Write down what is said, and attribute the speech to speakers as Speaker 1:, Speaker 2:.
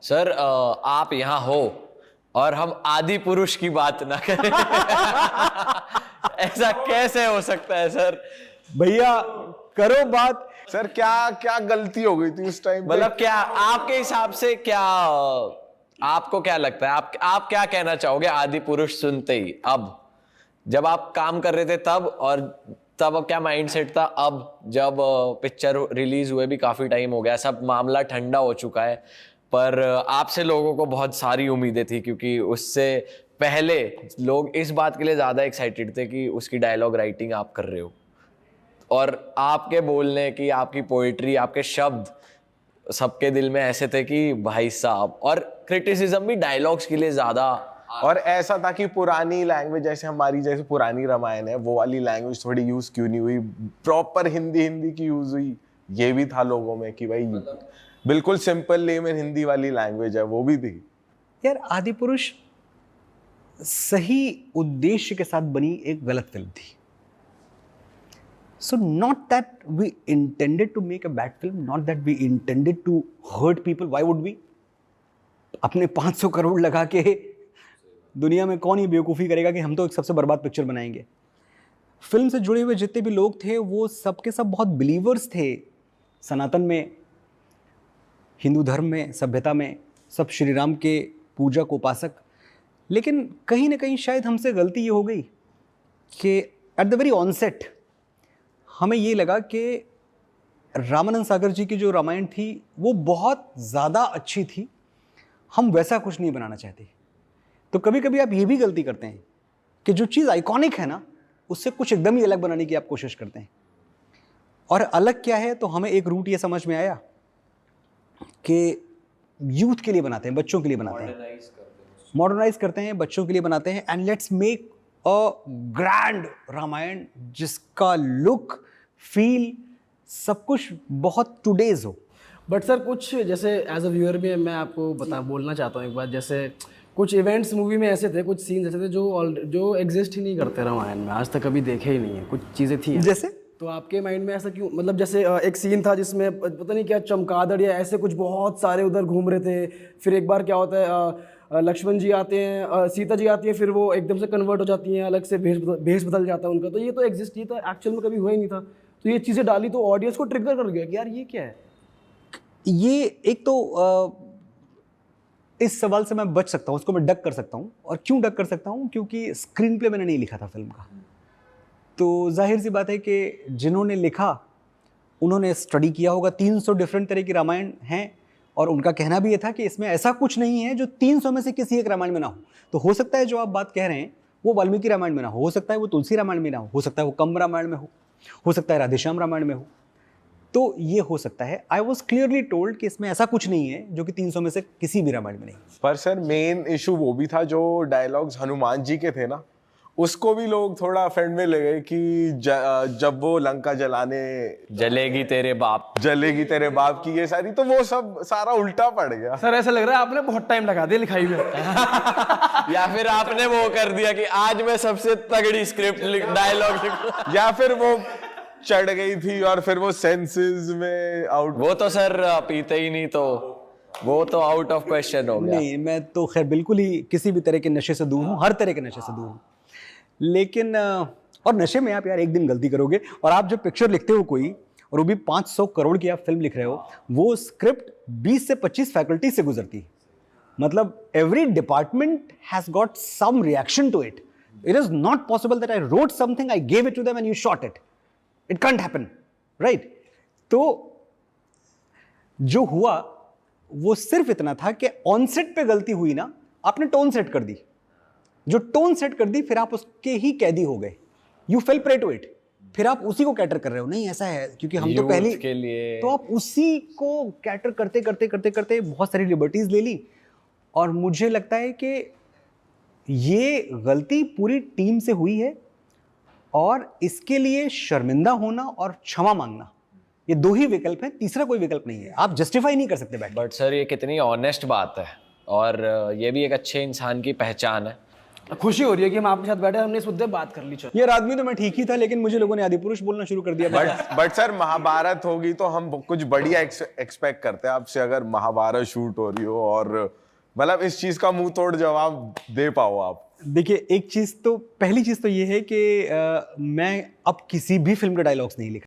Speaker 1: Sir आप यहाँ हो और हम आदि पुरुष की बात ना करें। ऐसा कैसे हो सकता है सर?
Speaker 2: भैया करो बात।
Speaker 3: सर क्या क्या गलती हो गई थी उस टाइम पे?
Speaker 1: मतलब क्या आपके हिसाब से, क्या आपको क्या लगता है, आप क्या कहना चाहोगे आदि पुरुष सुनते ही? अब जब आप काम कर रहे थे तब, और तब क्या माइंडसेट था? अब जब पिक्चर रिलीज हुए भी काफी टाइम हो गया, सब मामला ठंडा हो चुका है, पर आपसे लोगों को बहुत सारी उम्मीदें थी, क्योंकि उससे पहले लोग इस बात के लिए ज्यादा एक्साइटेड थे कि उसकी डायलॉग राइटिंग आप कर रहे हो, और आपके बोलने की, आपकी पोएट्री, आपके शब्द सबके दिल में ऐसे थे कि भाई साहब, और क्रिटिसिज्म भी डायलॉग्स के लिए ज्यादा।
Speaker 3: और ऐसा था कि पुरानी लैंग्वेज, जैसे हमारी जैसे पुरानी रामायण है, वो वाली लैंग्वेज थोड़ी यूज क्यों नहीं हुई? प्रॉपर हिंदी की यूज हुई, ये भी था लोगों में कि भाई बिल्कुल सिंपल लेमन हिंदी वाली लैंग्वेज है, वो भी थी।
Speaker 2: यार आदि पुरुष सही उद्देश्य के साथ बनी एक गलत फिल्म थी। So not that we intended to make a bad film, not that we intended to hurt people. Why would we? अपने 500 करोड़ लगा के दुनिया में कौन ये बेवकूफ़ी करेगा कि हम तो एक सबसे बर्बाद पिक्चर बनाएंगे। फिल्म से जुड़े हुए जितने भी लोग थे वो सब के सब बहुत बिलीवर्स थे सनातन में, हिंदू धर्म में, सभ्यता में, सब श्री राम के पूजक उपासक। लेकिन कहीं ना कहीं शायद हमसे गलती ये हो गई कि एट द वेरी ऑनसेट हमें ये लगा कि रामानंद सागर जी की जो रामायण थी वो बहुत ज़्यादा अच्छी थी, हम वैसा कुछ नहीं बनाना चाहते। तो कभी कभी आप ये भी गलती करते हैं कि जो चीज़ आइकॉनिक है ना, उससे कुछ एकदम ही अलग बनाने की आप कोशिश करते हैं। और अलग क्या है, तो हमें एक रूट ये समझ में आया कि यूथ के लिए बनाते हैं, बच्चों के लिए बनाते हैं, मॉडर्नाइज करते हैं, बच्चों के लिए बनाते हैं, and let's make a grand Ramayan जिसका लुक, फील, सब कुछ बहुत टुडेज हो।
Speaker 4: बट सर कुछ जैसे एज अ व्यूअर भी मैं आपको बोलना चाहता हूँ एक बार, जैसे कुछ इवेंट्स मूवी में ऐसे थे, कुछ सीन्स ऐसे थे जो एग्जिस्ट ही नहीं करते रामायण में, आज तक कभी देखे ही नहीं है। कुछ चीज़ें थी
Speaker 2: जैसे,
Speaker 4: तो आपके माइंड में ऐसा क्यों? मतलब जैसे एक सीन था जिसमें पता नहीं क्या चमगादड़ या ऐसे कुछ बहुत सारे उधर घूम रहे थे, फिर एक बार क्या होता है लक्ष्मण जी आते हैं, सीता जी आती है, फिर वो एकदम से कन्वर्ट हो जाती हैं, अलग से भेष बदल जाता है उनका। तो ये तो एग्जिस्ट, ये तो एक्चुअल में कभी हुआ ही नहीं था। तो ये चीज़ें डाली तो ऑडियंस को ट्रिगर कर गया कि यार ये क्या है।
Speaker 2: ये एक तो इस सवाल से मैं बच सकता हूँ, उसको मैं डक कर सकता हूँ। और क्यों डक कर सकता हूँ? क्योंकि स्क्रीन प्ले मैंने नहीं लिखा था फिल्म का। तो जाहिर सी बात है कि जिन्होंने लिखा उन्होंने स्टडी किया होगा, 300 डिफरेंट तरह की रामायण हैं, और उनका कहना भी ये था कि इसमें ऐसा कुछ नहीं है जो 300 में से किसी एक रामायण में ना हो। तो हो सकता है जो आप बात कह रहे हैं वो वाल्मीकि रामायण में ना हो सकता है वो तुलसी रामायण में ना हो सकता है वो कंब रामायण में हो सकता है राधेश्याम रामायण में हो। तो ये हो सकता है। आई वॉज क्लियरली टोल्ड कि इसमें ऐसा कुछ नहीं है जो कि 300 में से किसी भी रामायण में नहीं।
Speaker 3: पर सर मेन इशू वो भी था, जो डायलॉग्स हनुमान जी के थे ना, उसको भी लोग थोड़ा ऑफेंड में ले गए कि जब वो लंका
Speaker 1: जलेगी तेरे बाप
Speaker 3: की ये सारी, तो वो सब सारा उल्टा पड़ गया।
Speaker 4: सर ऐसा लग रहा है आपने बहुत टाइम लगा दिया लिखाई में।
Speaker 1: या फिर आपने वो कर दिया कि आज मैं सबसे तगड़ी स्क्रिप्ट डायलॉग
Speaker 3: या फिर वो चढ़ गई थी और फिर वो सेंसेस में आउट।
Speaker 1: वो तो सर पीते ही नहीं, तो वो तो आउट ऑफ क्वेश्चन हो गया।
Speaker 2: नहीं, मैं तो खैर बिल्कुल ही किसी भी तरह के नशे से दूर हूँ, हर तरह के नशे से दूर हूँ। लेकिन और नशे में आप यार एक दिन गलती करोगे, और आप जब पिक्चर लिखते हो कोई, और वो भी 500 करोड़ की आप फिल्म लिख रहे हो, वो स्क्रिप्ट 20 से 25 फैकल्टी से गुजरती है। मतलब every department has got some reaction to it. It is not possible that I wrote something, I gave it to them and you shot it. It can't happen, right? तो जो हुआ वो सिर्फ इतना था कि ऑनसेट पे गलती हुई ना, आपने टोन सेट कर दी। जो टोन सेट कर दी, फिर आप उसके ही कैदी हो गए। You fell prey to it. फिर आप उसी को कैटर कर रहे हो, नहीं ऐसा है क्योंकि हम तो पहले
Speaker 1: के लिए,
Speaker 2: तो आप उसी को कैटर करते करते करते करते बहुत सारी लिबर्टीज ले ली। और मुझे लगता है कि ये गलती पूरी टीम से हुई है, और इसके लिए शर्मिंदा होना और क्षमा मांगना, ये दो ही विकल्प हैं, तीसरा कोई विकल्प नहीं है। आप जस्टिफाई नहीं कर सकते बैठ।
Speaker 1: बट सर ये कितनी ऑनेस्ट बात है, और ये भी एक अच्छे इंसान की पहचान है
Speaker 4: खुशी हो रही है कि हम आपके साथ बैठे हैं, हमने इस मुद्दे पे बात कर ली। चलो
Speaker 2: यार आदमी तो मैं ठीक ही था, लेकिन मुझे लोगों ने आदिपुरुष बोलना शुरू कर दिया।
Speaker 3: बट सर महाभारत होगी तो हम कुछ बढ़िया एक्सपेक्ट करते हैं आपसे, अगर महाभारत शूट हो रही हो और मतलब इस चीज का मुंह तोड़ जवाब दे पाओ आप।
Speaker 2: देखिए, एक चीज तो, पहली चीज तो ये है कि मैं अब किसी भी फिल्म के डायलॉग्स नहीं लिख